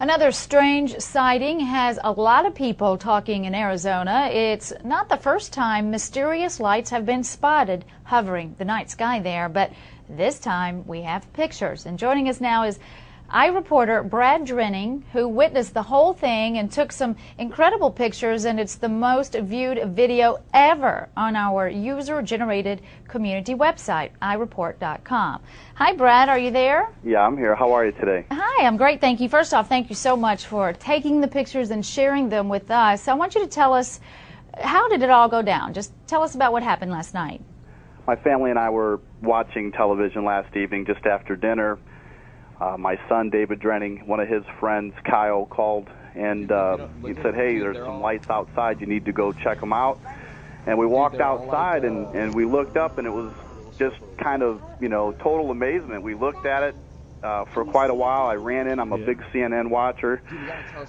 Another strange sighting has a lot of people talking in Arizona. It's not the first time mysterious lights have been spotted hovering the night sky there, but this time we have pictures. And joining us now is IReporter Brad Drenning, who witnessed the whole thing and took some incredible pictures, and it's the most viewed video ever on our user-generated community website, IReport.com. Hi, Brad, are you there? Yeah, I'm here. How are you today? Hi, I'm great, thank you. First off, thank you so much for taking the pictures and sharing them with us. I want you to tell us, how did it all go down? Just tell us about what happened last night. My family and I were watching television last evening just after dinner. My son, David Drenning, one of his friends, Kyle, called and he said, hey, there's some lights outside. You need to go check them out. And we walked outside and we looked up, and it was just kind of, total amazement. We looked at it for quite a while. I ran in. I'm a big CNN watcher.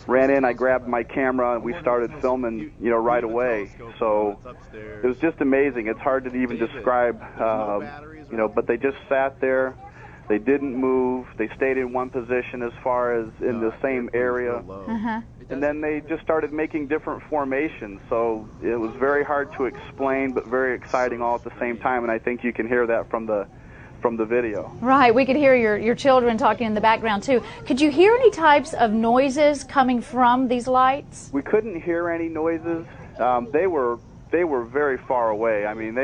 Ran in, I grabbed my camera, and we started filming, right away. So it was just amazing. It's hard to even describe, but they just sat there. They didn't move. They stayed in one position as far as in the same area. And then they just started making different formations. So it was very hard to explain, but very exciting all at the same time. And I think you can hear that from the video. Right. We could hear your children talking in the background, too. Could you hear any types of noises coming from these lights? We couldn't hear any noises. They were very far away. I mean,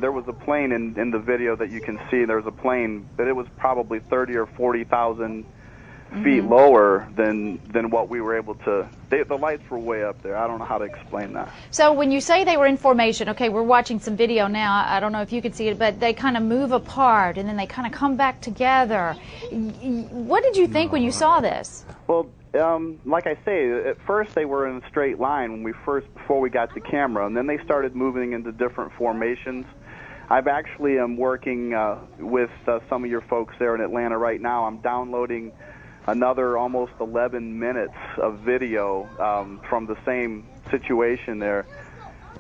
there was a plane in the video that you can see. There was a plane, but it was probably 30 or 40,000 feet lower than what we were able to. The lights were way up there. I don't know how to explain that. So when you say they were in formation, okay, we're watching some video now. I don't know if you could see it, but they kind of move apart and then they kind of come back together. What did you think when you saw this? Well, like I say, at first they were in a straight line before we got the camera, and then they started moving into different formations. I've actually am working with some of your folks there in Atlanta right now. I'm downloading another almost 11 minutes of video from the same situation there,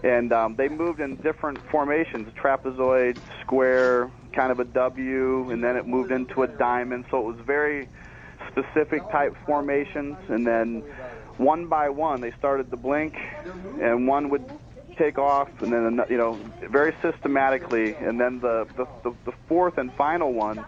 and they moved in different formations: trapezoid, square, kind of a W, and then it moved into a diamond. So it was very specific type formations, and then one by one they started to blink, and one would take off, and then very systematically, and then the fourth and final one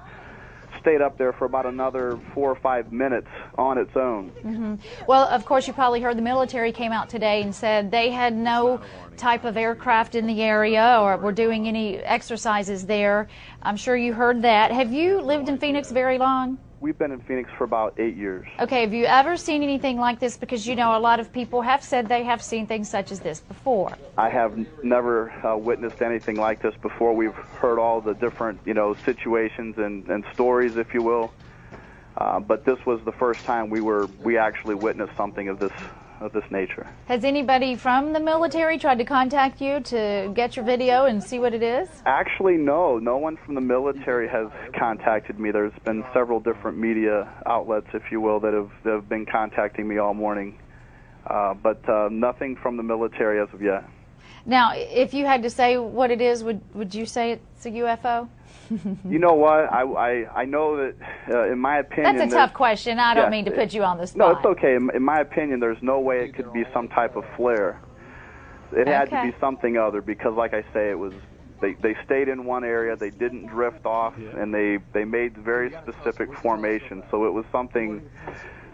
stayed up there for about another 4 or 5 minutes on its own. Well, of course, you probably heard the military came out today and said they had no type of aircraft in the area or were doing any exercises there. I'm sure you heard that. Have you lived in Phoenix very long? We've been in Phoenix for about 8 years. Okay, have you ever seen anything like this? Because a lot of people have said they have seen things such as this before. I have never witnessed anything like this before. We've heard all the different, situations and stories, if you will. But this was the first time we actually witnessed something of this nature. Has anybody from the military tried to contact you to get your video and see what it is? Actually, no. No one from the military has contacted me. There's been several different media outlets, if you will, that have been contacting me all morning. But nothing from the military as of yet. Now, if you had to say what it is, would you say it's a UFO? You know what? I know that, in my opinion... That's a tough question. I don't mean to put you on the spot. No, it's okay. In my opinion, there's no way it could be some type of flare. It had to be something other, because, like I say, it was they stayed in one area, they didn't drift off, and they made very specific formations. So it was something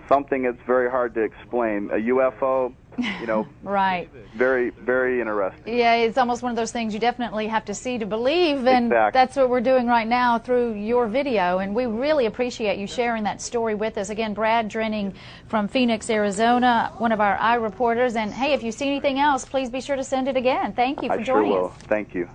that's very hard to explain. A UFO... right. Very, very interesting. Yeah, it's almost one of those things you definitely have to see to believe, and exactly. That's what we're doing right now through your video, and we really appreciate you sharing that story with us. Again, Brad Drenning from Phoenix, Arizona, one of our iReporters, and hey, if you see anything else, please be sure to send it again. Thank you for joining us. I sure will. Thank you.